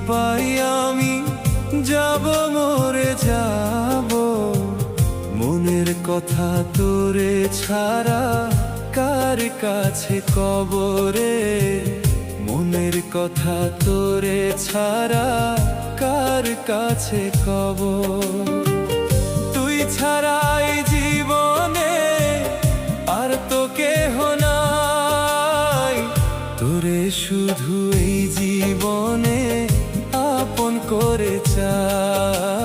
পাই আমি যাব, মরে যাব। মনের কথা তোরে ছাড়া কার কাছে কবরে, মনের কথা তোরে ছাড়া কার কাছে কবর। তুই ছাড়াই জীবনে আর তো কেহ নাই, তোরে শুধু এই জীবনে আপন করে চাই।